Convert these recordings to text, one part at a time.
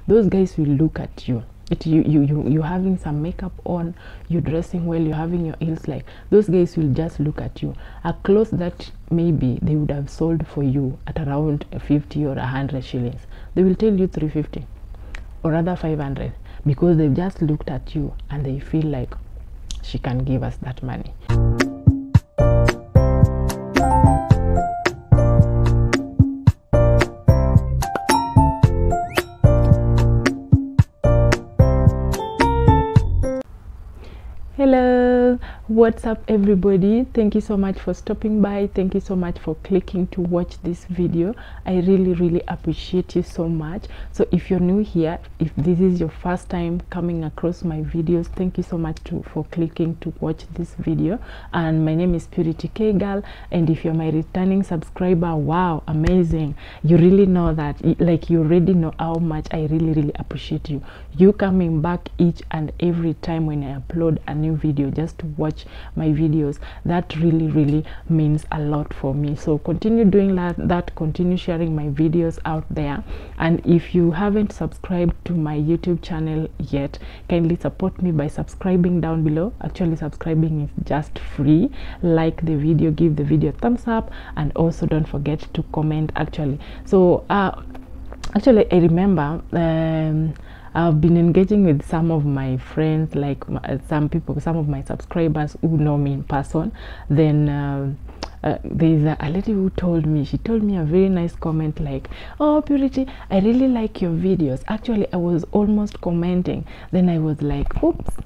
those guys will look at you. You having some makeup on, you're dressing well, you're having your heels, like those guys will just look at you. A clothes that maybe they would have sold for you at around 50 or 100 shillings, they will tell you 350 or rather 500, because they've just looked at you and they feel like she can give us that money. Hello, what's up everybody? Thank you so much for stopping by. Thank you so much for clicking to watch this video. I really appreciate you so much. So if you're new here, if this is your first time coming across my videos, thank you so much for clicking to watch this video. And my name is Purity K Girl, and if you're my returning subscriber, wow, amazing. You really know that, like, you already know how much I really appreciate you coming back each and every time when I upload a new video just to watch my videos. That really means a lot for me. So continue doing that, continue sharing my videos out there. And if you haven't subscribed to my YouTube channel yet, kindly support me by subscribing down below. Actually, subscribing is just free. Like the video, give the video a thumbs up, and also don't forget to comment. Actually, so actually I remember I've been engaging with some of my friends, like some of my subscribers who know me in person. Then there's a lady who told me, she told me a very nice comment like, "Oh Purity, I really like your videos." Actually, I was almost commenting. Then I was like, oops,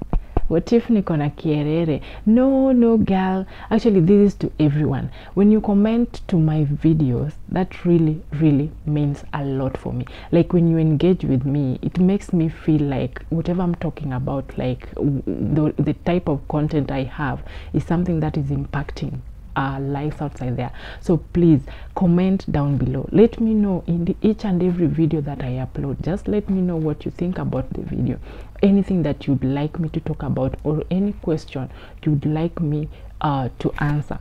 what if niko na kierere? No girl, actually this is to everyone. When you comment to my videos, that really means a lot for me. Like when you engage with me, it makes me feel like whatever I'm talking about, like the type of content I have is something that is impacting lives outside there. So please comment down below, let me know in each and every video that I upload. Just let me know what you think about the video, anything that you'd like me to talk about, or any question you'd like me to answer,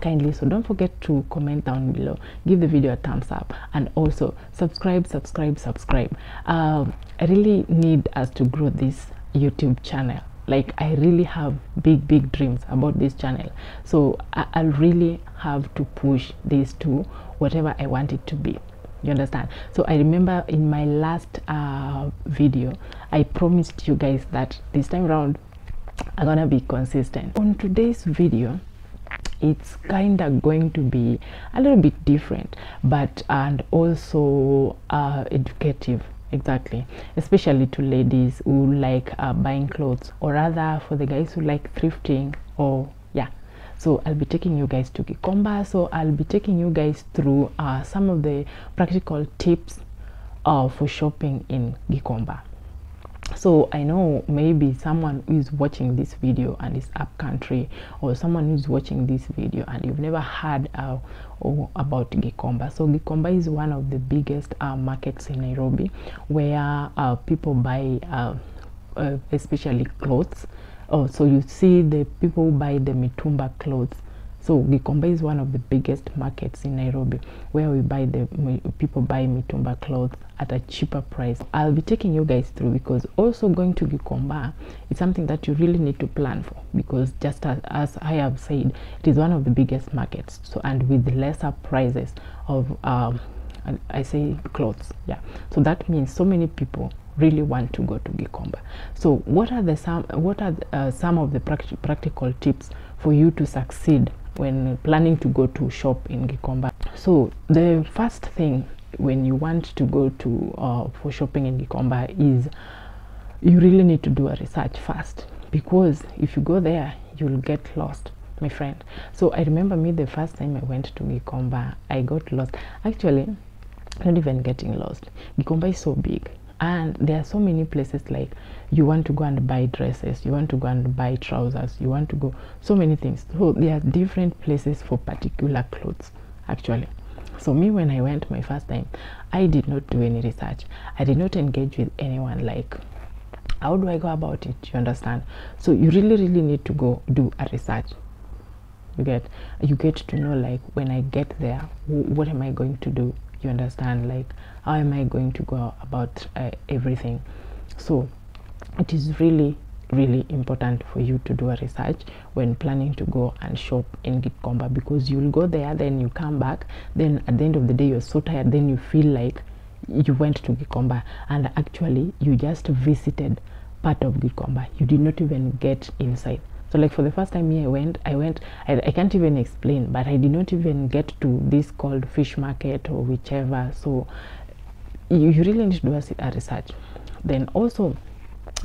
kindly. So don't forget to comment down below, give the video a thumbs up, and also subscribe. I really need us to grow this YouTube channel. Like, I really have big dreams about this channel, so I'll really have to push this to whatever I want it to be. You understand? So I remember in my last video, I promised you guys that this time around I'm gonna be consistent. On today's video, it's kind of going to be a little bit different, but and also educative. Exactly, especially to ladies who like buying clothes, or rather for the guys who like thrifting, or yeah. So I'll be taking you guys to Gikomba. So I'll be taking you guys through some of the practical tips for shopping in Gikomba. So I know maybe someone who is watching this video and is up country, or someone who's watching this video and you've never heard about Gikomba. So Gikomba is one of the biggest markets in Nairobi, where people buy especially clothes. Oh, so you see the people who buy the mitumba clothes. So Gikomba is one of the biggest markets in Nairobi, where people buy mitumba clothes at a cheaper price. I'll be taking you guys through, because also going to Gikomba is something that you really need to plan for, because just as I have said, it is one of the biggest markets, so, and with lesser prices of I say clothes. Yeah, so that means so many people really want to go to Gikomba. So what are some of the practical tips for you to succeed when planning to go to shop in Gikomba? So the first thing when you want to go to for shopping in Gikomba is you really need to do a research first, because if you go there you'll get lost, my friend. So I remember me, the first time I went to Gikomba, I got lost. Actually, not even getting lost. Gikomba is so big, and there are so many places. Like, you want to go and buy dresses, you want to go and buy trousers, you want to go so many things. So there are different places for particular clothes, actually. So me, when I went my first time, I did not do any research. I did not engage with anyone, like, how do I go about it? You understand? So you really need to go do a research. You get to know, like, when I get there, what am I going to do? You understand, like how am I going to go about everything? So it is really important for you to do a research when planning to go and shop in Gikomba, because you'll go there, then you come back, then at the end of the day you're so tired, then you feel like you went to Gikomba and actually you just visited part of Gikomba. You did not even get inside. So like for the first time here I can't even explain, but I did not even get to this called fish market or whichever. So you really need to do a research. Then also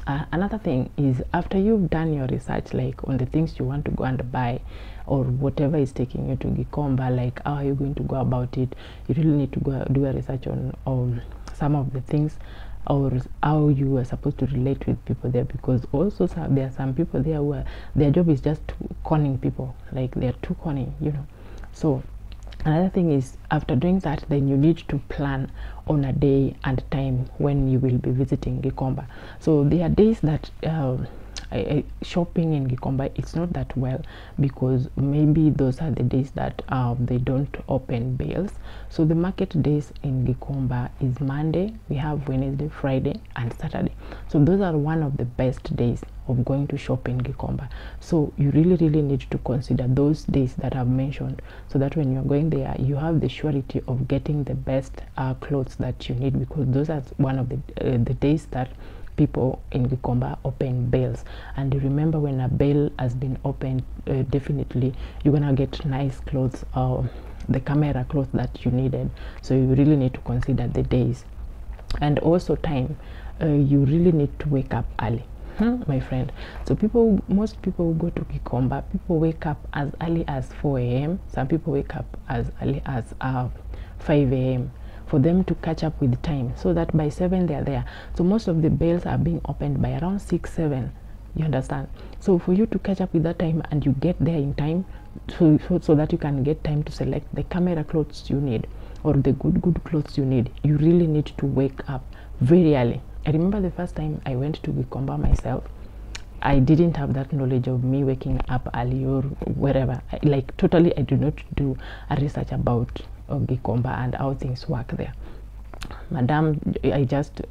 another thing is, after you've done your research, like on the things you want to go and buy or whatever is taking you to Gikomba, like how are you going to go about it, you really need to go do a research on some of the things, or how you are supposed to relate with people there, because also there are some people there who their job is just conning people, like they're too conning, you know. So another thing is, after doing that, then you need to plan on a day and time when you will be visiting Gikomba. So there are days that shopping in Gikomba, it's not that well, because maybe those are the days that they don't open bales. So the market days in Gikomba is Monday, we have Wednesday, Friday and Saturday. So those are one of the best days of going to shop in Gikomba. So you really need to consider those days that I've mentioned, so that when you're going there, you have the surety of getting the best clothes that you need, because those are one of the days that people in Gikomba open bales. And you remember, when a bale has been opened, definitely you're gonna get nice clothes, the camera clothes that you needed. So you really need to consider the days. And also time, you really need to wake up early, my friend. So most people who go to Gikomba, people wake up as early as 4 a.m. Some people wake up as early as 5 a.m. for them to catch up with time, so that by 7 they are there. So most of the bales are being opened by around 6, 7. You understand? So for you to catch up with that time and you get there in time, so that you can get time to select the camera clothes you need, or the good clothes you need, you really need to wake up very early. I remember the first time I went to Gikomba myself, I didn't have that knowledge of me waking up early or wherever. Like totally, I do not do a research about Gikomba and how things work there. Madam, I just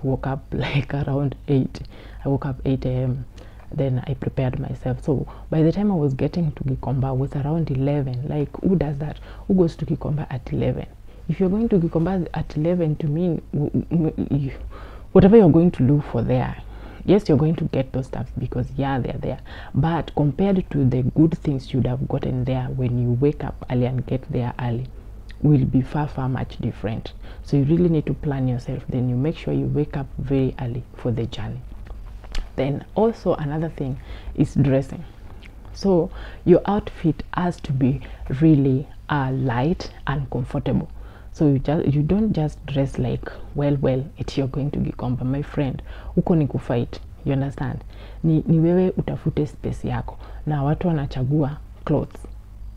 woke up like around 8. I woke up 8 a.m. Then I prepared myself. So by the time I was getting to Gikomba, it was around 11. Like, who does that? Who goes to Gikomba at 11? If you're going to Gikomba at 11, to me, whatever you're going to look for there, yes, you're going to get those stuff, because yeah, they're there, but compared to the good things you'd have gotten there when you wake up early and get there early, will be far much different. So you really need to plan yourself. Then you make sure you wake up very early for the journey. Then also another thing is dressing. So your outfit has to be really light and comfortable. So you don't just dress like well it's you're going to Gikomba, my friend. Uko ni kufight, you understand? Ni wewe utafute space yako, na watu wanachagua clothes,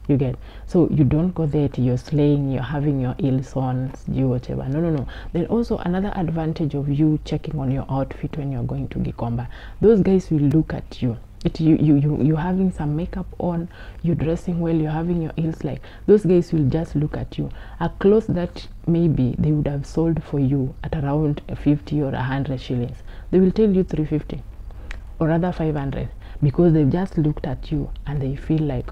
you get? So you don't go there you're slaying, you're having your heels on, you whatever. No. Then also another advantage of you checking on your outfit when you're going to Gikomba, those guys will look at you. You having some makeup on, you're dressing well, you're having your heels, like those guys will just look at you. A clothes that maybe they would have sold for you at around 50 or 100 shillings, they will tell you 350 or rather 500, because they've just looked at you and they feel like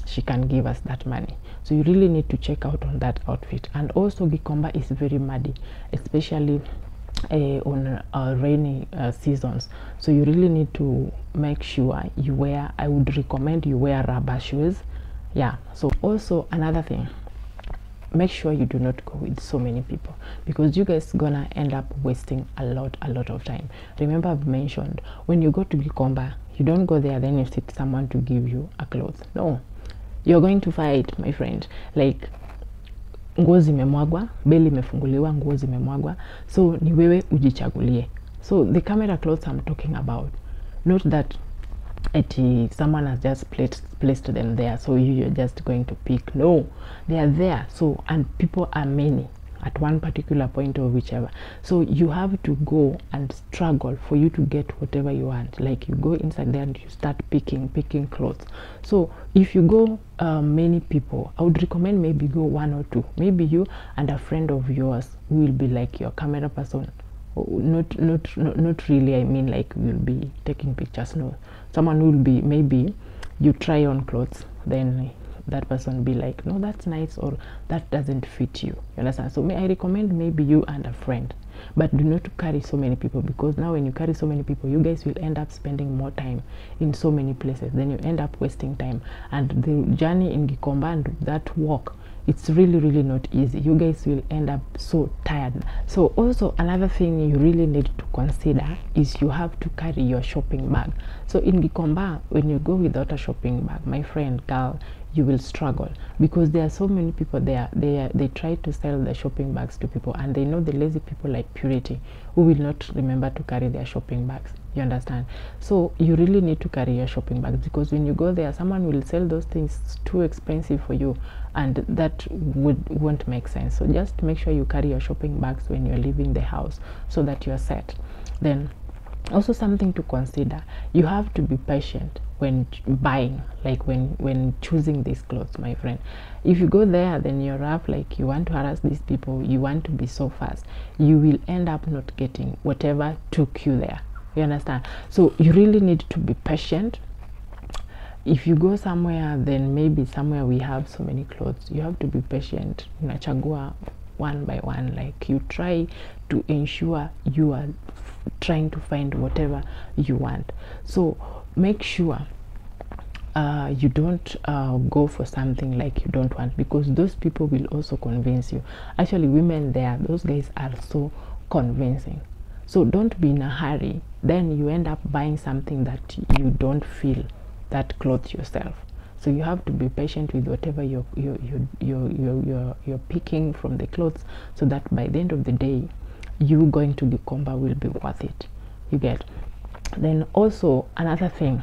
she can give us that money. So you really need to check out on that outfit. And also Gikomba is very muddy, especially on rainy seasons. So you really need to make sure you wear, I would recommend you wear rubber shoes. Yeah. So also another thing, make sure you do not go with so many people, because you guys gonna end up wasting a lot of time. Remember, I've mentioned, when you go to Gikomba, you don't go there then you seek someone to give you a clothes. No, you're going to fight, my friend. Like, nguo zimemwagwa, beli imefunguliwa, nguo zimemwagwa, so ni wewe ujichagulie. So the camera clothes I'm talking about, not that someone has just placed them there, so you're just going to pick. No, they are there. So, and people are many, at one particular point or whichever. So you have to go and struggle for you to get whatever you want. Like you go inside there and you start picking clothes. So if you go many people, I would recommend maybe go 1 or 2, maybe you and a friend of yours who will be like your camera person. Not really, I mean like you'll be taking pictures. No, someone will be, maybe you try on clothes, then that person be like, no, that's nice, or that doesn't fit you. You understand? So I recommend maybe you and a friend, but do not carry so many people, because now when you carry so many people, you guys will end up spending more time in so many places, then you end up wasting time, and the journey in Gikomba and that walk, it's really not easy. You guys will end up so tired. So also another thing you really need to consider is you have to carry your shopping bag. So in Gikomba, when you go without a shopping bag, my friend, girl, you will struggle, because there are so many people there. They try to sell the shopping bags to people, and they know the lazy people like Purity who will not remember to carry their shopping bags. You understand? So you really need to carry your shopping bags, because when you go there, someone will sell those things too expensive for you, and that won't make sense. So just make sure you carry your shopping bags when you're leaving the house, so that you're set. Then also something to consider, you have to be patient when buying, like when choosing these clothes, my friend. If you go there, then you're rough, like you want to harass these people, you want to be so fast, you will end up not getting whatever took you there. You understand? So you really need to be patient. If you go somewhere, then maybe somewhere we have so many clothes, you have to be patient. Unachagua one by one, like you try to ensure you are trying to find whatever you want. So make sure you don't go for something like you don't want, because those people will also convince you. Actually, women there, those guys are so convincing. So don't be in a hurry, then you end up buying something that you don't feel that clothes yourself. So you have to be patient with whatever you're picking from the clothes, so that by the end of the day, you going to Gikomba will be worth it. You get? Then also another thing,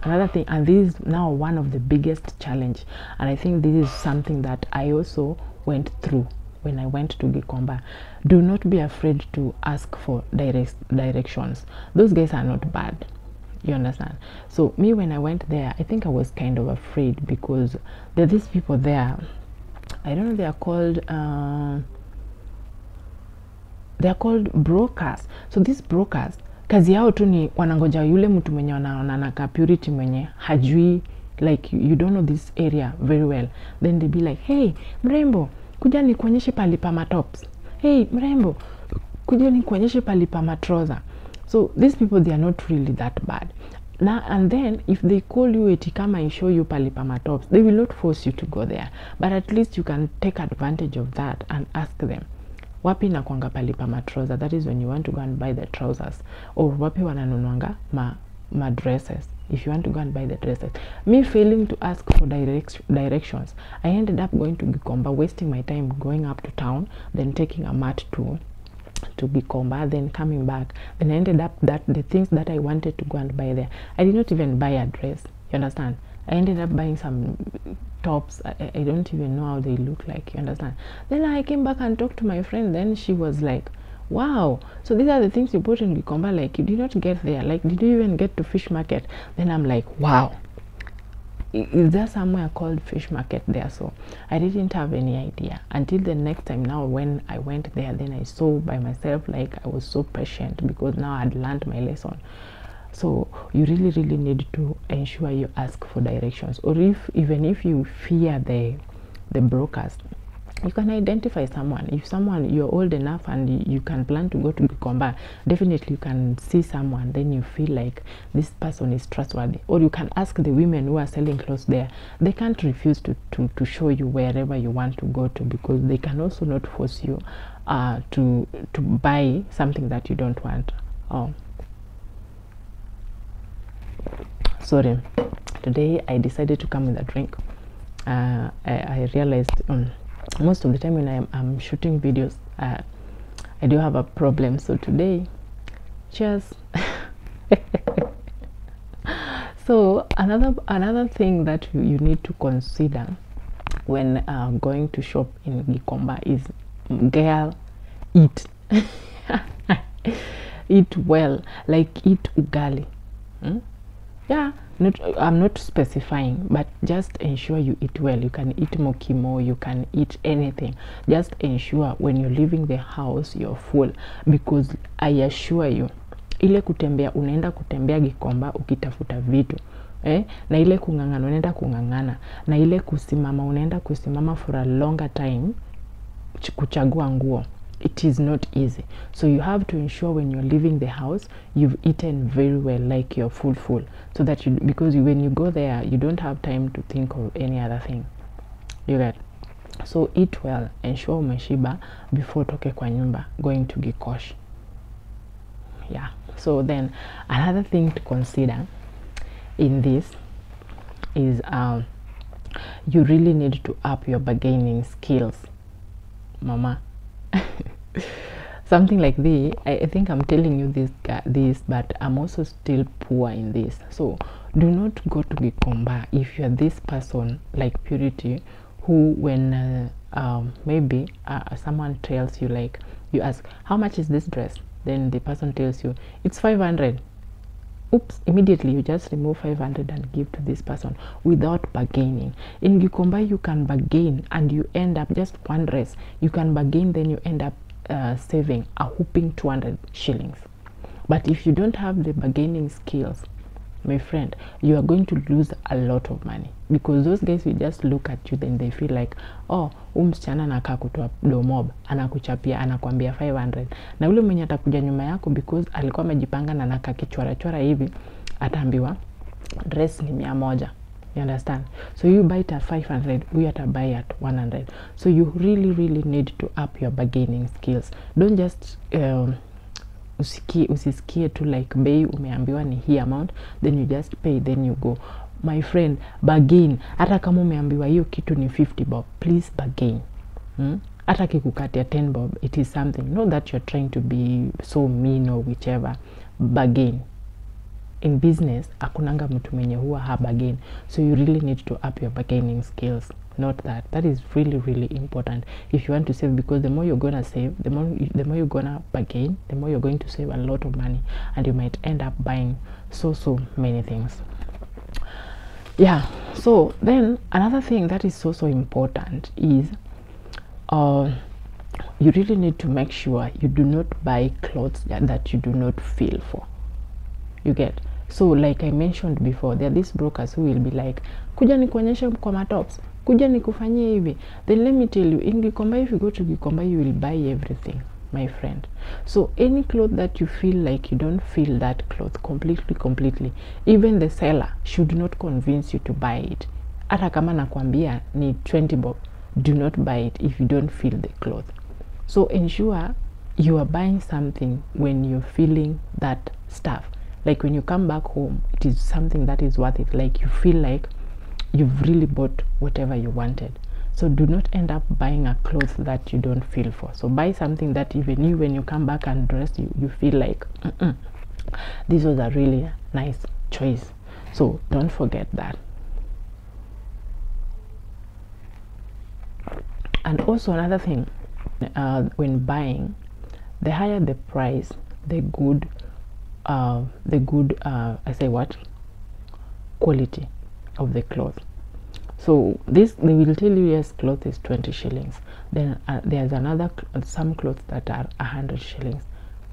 and this is now one of the biggest challenge, and I think this is something that I also went through when I went to Gikomba. Do not be afraid to ask for directions. Those guys are not bad. You understand? So me, when I went there, I think I was kind of afraid, because there are these people there, I don't know, they are called brokers. So these brokers, kazi yao tu ni wanangoja yule mtu mwenye wanaona ka Purity mwenye hajui, like you don't know this area very well, then they be like, hey mrembo, kuja ni kuonyeshe pali pa matops, hey mrembo, kuja ni kuonyeshe pali pa matroza. So these people, they are not really that bad. Now and then, if they call you eti kama and show you palipama tops, they will not force you to go there, but at least you can take advantage of that and ask them, wapi na kwanga palipama trouser? That is when you want to go and buy the trousers, or wapi wananunwanga ma dresses, if you want to go and buy the dresses. Me failing to ask for directions, I ended up going to Gikomba, wasting my time going up to town, then taking a mat to Gikomba, then coming back, then I ended up that the things that I wanted to go and buy there, I did not even buy a dress. You understand? I ended up buying some tops. I don't even know how they look like. You understand? Then I came back and talked to my friend. Then she was like, wow, so these are the things you bought in Gikomba, like you did not get there, like did you even get to fish market? Then I'm like, wow, is there somewhere called fish market there? So I didn't have any idea until the next time. Now when I went there, then I saw by myself, like I was so patient, because now I'd learned my lesson. So you really need to ensure you ask for directions, or even if you fear the brokers, you can identify someone. If someone, you're old enough and you can plan to go to Gikomba, definitely you can see someone, then you feel like this person is trustworthy. Or you can ask the women who are selling clothes there. They can't refuse to show you wherever you want to go to, because they can also not force you to buy something that you don't want. Oh, sorry, today I decided to come with a drink. I realized most of the time when I'm shooting videos, I do have a problem. So today, cheers. So another thing that you need to consider when going to shop in Gikomba is girl, eat. Eat well, like eat ugali. Yeah, I'm not specifying, but just ensure you eat well. You can eat mokimo, you can eat anything. Just ensure when you're leaving the house you're full, because I assure you, ile kutembea, unaenda kutembea Gikomba ukitafuta vitu, na ile kungangana unaenda kungangana, na ile kusimama unaenda kusimama for a longer time kuchagua nguo. It is not easy. So you have to ensure when you're leaving the house, you've eaten very well, like you're full, so that because when you go there, you don't have time to think of any other thing. You get? So eat well, ensure umeshiba before toke kwa nyumba, going to Gikosh. Yeah. So then another thing to consider in this is you really need to up your bargaining skills, mama. Something like this. I think I'm telling you this, but I'm also still poor in this. So do not go to Gikomba if you're this person like Purity, who when maybe someone tells you, like, you ask how much is this dress, then the person tells you it's 500. Oops, immediately you just remove 500 and give to this person without bargaining. In Gikomba you can bargain and you end up just one dress. You can bargain, then you end up saving a whooping 200 shillings. But if you don't have the bargaining skills, my friend, you are going to lose a lot of money, because those guys will just look at you, then they feel like, oh, msichana anakaa kutoa domob, anakuchapia, anakuambia 500, na ule mwenye atakuja nyuma yako because alikuwa amejipanga na anakaa kichora hivi, ataambiwa dress ni 100. You understand? So you buy it at 500, we at buy at 100. So you really need to up your bargaining skills. Don't just usisikie tu like bei umeambiwa ni hii amount, then you just pay, then you go. My friend, bargain. Hata kama umeambiwa hiyo kitu ni 50 bob, please bargain. Hata kikukatia 10 bob, it is something. Not that you're trying to be so mean or whichever. Bargain. In business, akunanga mtu mwenye huwa ha-bargain. So you really need to up your bargaining skills. Not that. That is really important if you want to save, because the more you're gonna save, the more you're gonna bargain, the more you're going to save a lot of money, and you might end up buying so many things. Yeah. So then another thing that is so important is you really need to make sure you do not buy clothes that you do not feel for. You get? So like I mentioned before, there are these brokers who will be like, kuja nikuonyeshe kwa matops, kuja nikufanyie hivi. Then let me tell you, in Gikomba, if you go to Gikomba, you will buy everything, my friend. So any cloth that you feel like you don't feel that cloth completely, even the seller should not convince you to buy it. Hata kama nakwambia ni 20 bob, do not buy it if you don't feel the cloth. So ensure you are buying something when you're feeling that stuff. Like when you come back home, it is something that is worth it. Like you feel like you've really bought whatever you wanted. So do not end up buying a clothes that you don't feel for. So buy something that even you, when you come back and dress, you feel like, this was a really nice choice. So don't forget that. And also another thing, when buying, the higher the price, the good quality of the cloth. So this, they will tell you, yes, cloth is 20 shillings. Then there's some clothes that are 100 shillings.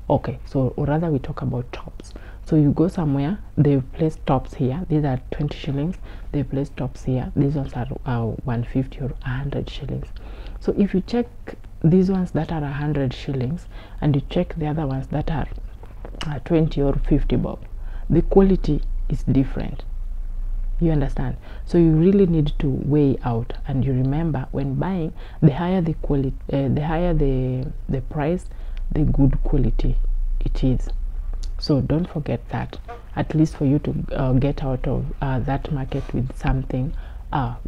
Okay, so or rather we talk about tops. So you go somewhere, they place tops here, these are 20 shillings. They place tops here, these ones are 150 or 100 shillings. So if you check these ones that are 100 shillings and you check the other ones that are 20 or 50 bob, the quality is different. You understand? So you really need to weigh out, and you remember, when buying, the higher the quality, the higher the price, the good quality it is. So don't forget that, at least for you to get out of that market with something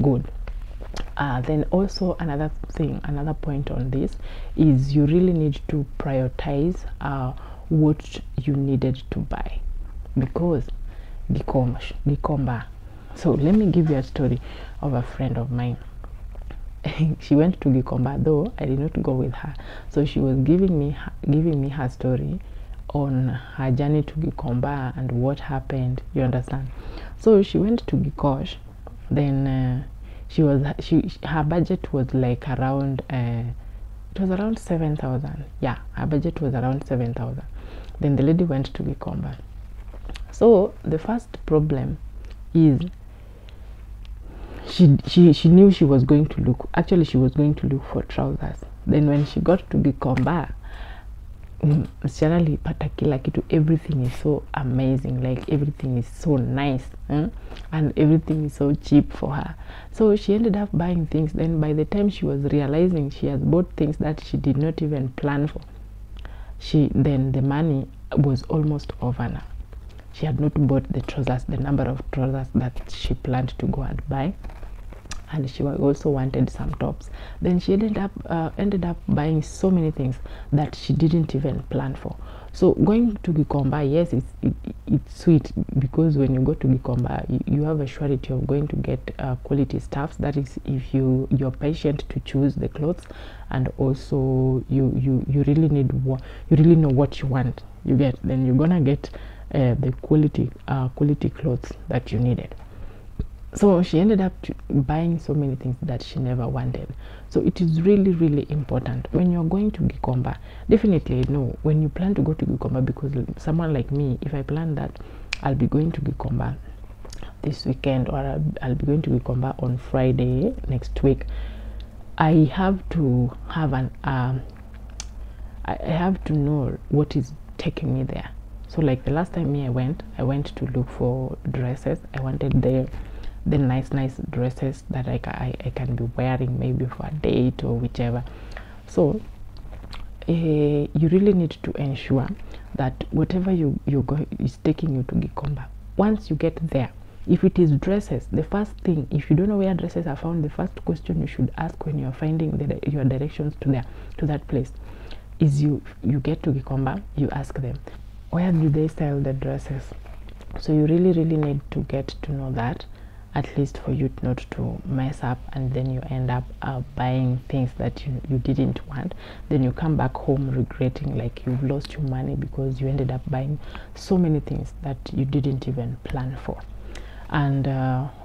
good. Then also another point on this is you really need to prioritize what you needed to buy, because Gikomba. So let me give you a story of a friend of mine. she went to Gikomba, though I did not go with her. So she was giving me her story on her journey to Gikomba and what happened, you understand. So she went to Gikosh, then her budget was like around it was around 7,000. Yeah, her budget was around 7,000. Then the lady went to Gikomba. So the first problem is she knew she was going to look, actually she was going to look for trousers. Then when she got to Gikomba, pata kila kitu, everything is so amazing, like everything is so nice, and everything is so cheap for her. So she ended up buying things. Then by the time she was realizing she has bought things that she did not even plan for, then the money was almost over now. She had not bought the trousers, the number of trousers that she planned to go and buy, and she also wanted some tops. Then she ended up buying so many things that she didn't even plan for. So going to Gikomba, yes, it's sweet, because when you go to Gikomba, you have a surety of going to get quality stuffs. That is, if you're patient to choose the clothes, and also you really know what you want. You get, then you're gonna get the quality clothes that you needed. So she ended up buying so many things that she never wanted. So it is really, really important when you're going to Gikomba. Definitely know when you plan to go to Gikomba, because someone like me, if I plan that I'll be going to Gikomba this weekend, or I'll be going to Gikomba on Friday next week, I have to have I have to know what is taking me there. So like the last time I went to look for dresses. I wanted the nice dresses that I can be wearing maybe for a date or whichever. So you really need to ensure that whatever you go is taking you to Gikomba. Once you get there, if it is dresses, the first thing, if you don't know where dresses are found, the first question you should ask when you're finding your directions to that place is you get to Gikomba, you ask them, where do they sell the dresses? So you really need to get to know that, at least for you not to mess up, and then you end up buying things that you didn't want. Then you come back home regretting like you've lost your money, because you ended up buying so many things that you didn't even plan for. And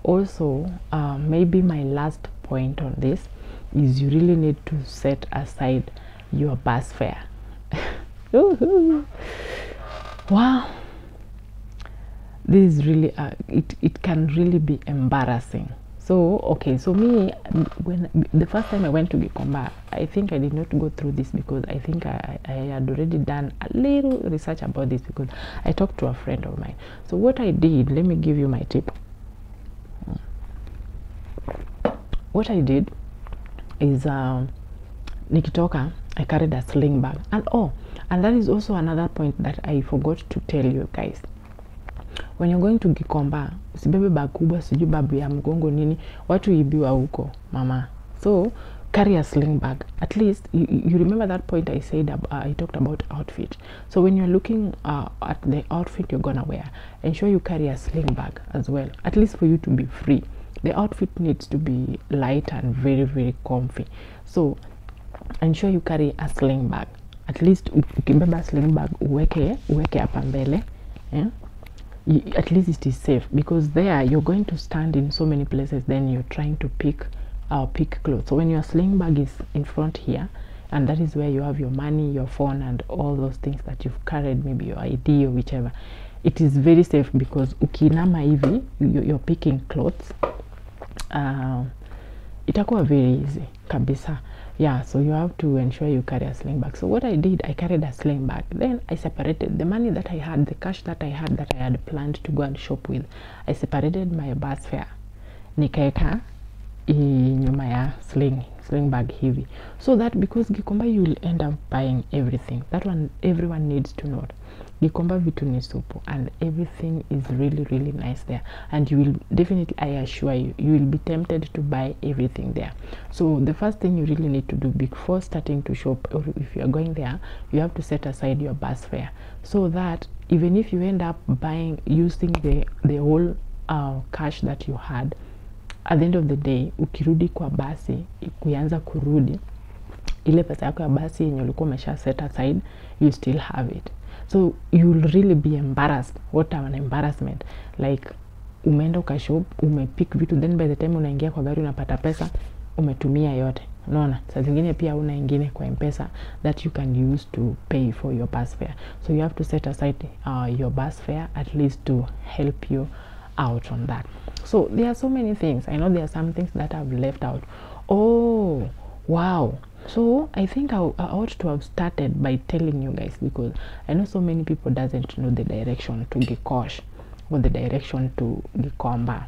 also maybe my last point on this is you really need to set aside your bus fare. Wow, this is really it can really be embarrassing. So okay, so me, when the first time I went to Gikomba, I think I did not go through this, because I think I had already done a little research about this, because I talked to a friend of mine. So what I did, let me give you my tip. What I did is nikitoka, I carried a sling bag, and that is also another point that I forgot to tell you guys. When you're going to Gikomba, usibebe bag kubwa, sijui babu ya mgongo nini, watu ibiwa huko mama. So carry a sling bag. At least you remember that point I said I talked about outfit. So when you're looking at the outfit you're gonna wear, ensure you carry a sling bag as well, at least for you to be free. The outfit needs to be light and very comfy. So ensure you carry a sling bag. At least ukibeba sling bag uweke hapa mbele, at least it is safe, because there you're going to stand in so many places, then you're trying to pick clothes. So when your sling bag is in front here, and that is where you have your money, your phone, and all those things that you've carried, maybe your ID or whichever, it is very safe, because ukinama hivi you're picking clothes, itakuwa very easy kabisa. Yeah, so you have to ensure you carry a sling bag. So what I did, I carried a sling bag. Then I separated the money that I had, the cash that I had planned to go and shop with. I separated my bus fare. Nikaeka nyuma ya sling bag hivi. So that, because Gikomba you will end up buying everything. That one everyone needs to know. Gikomba vitu ni supu, and everything is really nice there, and you will definitely, I assure you, you will be tempted to buy everything there. So the first thing you really need to do before starting to shop, or if you are going there, you have to set aside your bus fare, so that even if you end up using the whole cash that you had, at the end of the day ukirudi kwa basi, kuanza kurudi, ile pesa yako ya basi yenye ulikuwa umesha set aside, you still have it. So you'll really be embarrassed. What an embarrassment. Like umeenda ukashop, umepick vitu, then by the time unaingia kwa gari unapata pesa umetumia yote. Unaona, saa zingine pia una ingine kwa M-Pesa that you can use to pay for your bus fare. So you have to set aside your bus fare at least to help you out on that. So there are so many things. I know there are some things that I've left out. Oh wow. So I think I ought to have started by telling you guys, because I know so many people doesn't know the direction to Gikosh or the direction to Gikomba.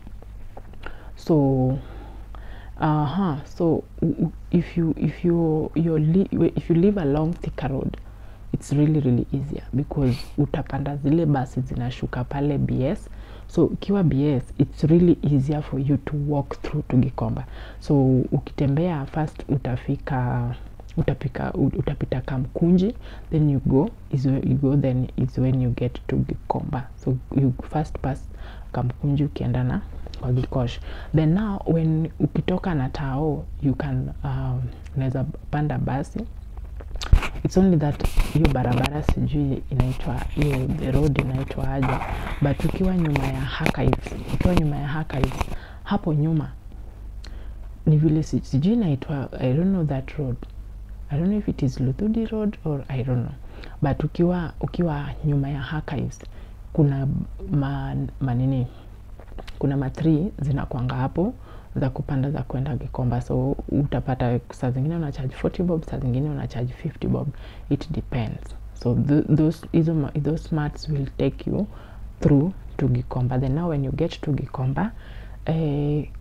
So so if you live along Thika Road, it's really easier, because utapanda zile basi zinashuka pale BS. So ukiwa BS, it's really easier for you to walk through to Gikomba. So ukitembea first utapita Kamkunji, then you go then is when you get to Gikomba. So you first pass Kamkunji ukienda na kwa Gikosh. Then now when ukitoka na Tao, you can unaweza panda basi. It's only that hiyo barabara sijui inaitwa, hiyo the road inaitwa aje, but ukiwa nyuma ya Archives, hapo nyuma ni vile sijui inaitwa, I don't know that road. I don't know if it is Luthudi Road or I don't know. But ukiwa nyuma ya Archives, kuna manini, kuna matri zinakuanga hapo za kupanda za kwenda Gikomba. So utapata saa zingine una charge 40 bob, saa zingine una charge 50 bob. It depends. So those smarts will take you through to Gikomba. Then now when you get to Gikomba,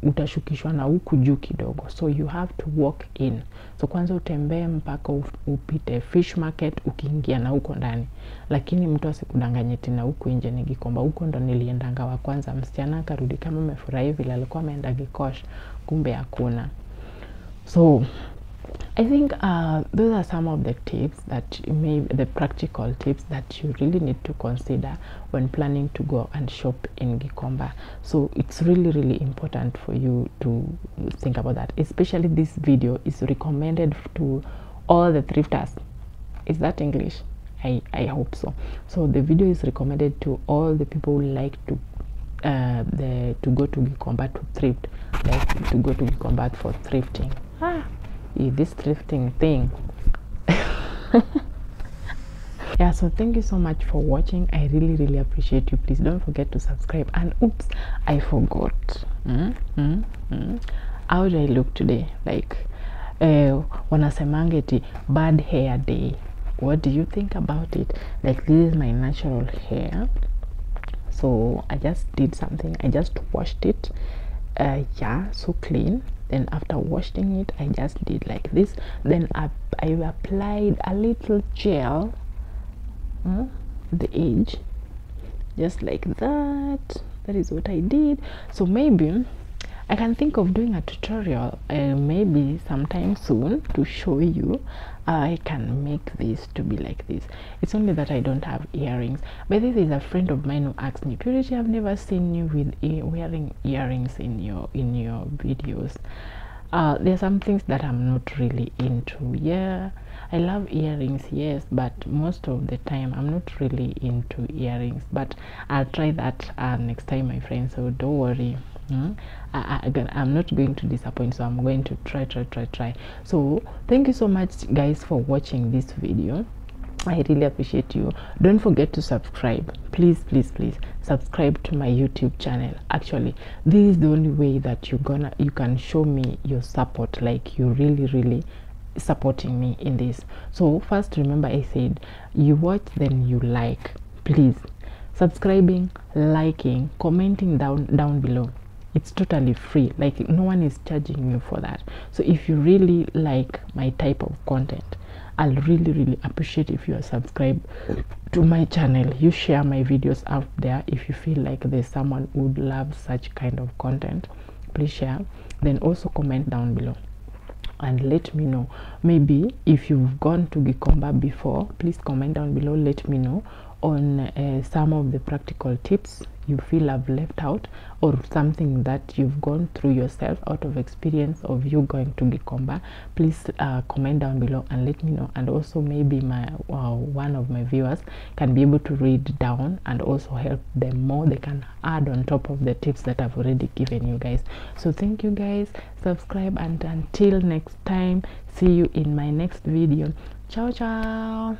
utashukishwa na huku juu kidogo. So you have to walk in. So kwanza utembee mpaka upite Fish Market ukiingia na huko ndani. Lakini mtu asikudanganye tena huku nje ni Gikomba. Huko ndo niliendanga wa kwanza, msichana akarudi kama amefurahi vile alikuwa ameenda Gikosh, kumbe hakuna. So I think those are some of the tips that the practical tips that you really need to consider when planning to go and shop in Gikomba. So it's really important for you to think about that. Especially this video is recommended to all the thrifters. Is that English? I hope so. So the video is recommended to all the people who like to go to Gikomba to thrift, like to go to Gikomba for thrifting. This thrifting thing. Yeah, so thank you so much for watching. I really appreciate you. Please don't forget to subscribe. And oops, I forgot. How do I look today? Like wanasemangeti bad hair day. What do you think about it? Like, this is my natural hair, so I just did something. I just washed it. Yeah, so clean. Then after washing it, I just did like this. Then I applied a little gel the edge, just like that. That is what I did. So maybe I can think of doing a tutorial maybe sometime soon to show you I can make this to be like this. It's only that I don't have earrings. But this is a friend of mine who asked me, Purity, I've never seen you with wearing earrings in your videos. There are some things that I'm not really into. Yeah, I love earrings, yes, but most of the time I'm not really into earrings. But I'll try that next time, my friend, so don't worry. I'm not going to disappoint, so I'm going to try. So thank you so much, guys, for watching this video. I really appreciate you. Don't forget to subscribe. Please subscribe to my YouTube channel. Actually, this is the only way that you can show me your support, like you really supporting me in this. So first, remember I said you watch, then you like. Please subscribing, liking, commenting down below. It's totally free. Like, no one is charging you for that. So if you really like my type of content, I'll really appreciate if you are subscribed to my channel. You share my videos out there. If you feel like there's someone who would love such kind of content, please share. Then also comment down below and let me know. Maybe if you've gone to Gikomba before, please comment down below, let me know. on some of the practical tips you feel I've left out, or something that you've gone through yourself out of experience of you going to Gikomba, please comment down below and let me know. And also maybe my one of my viewers can be able to read down and also help them more. They can add on top of the tips that I've already given you guys. So thank you guys, subscribe, and until next time, see you in my next video. Ciao ciao.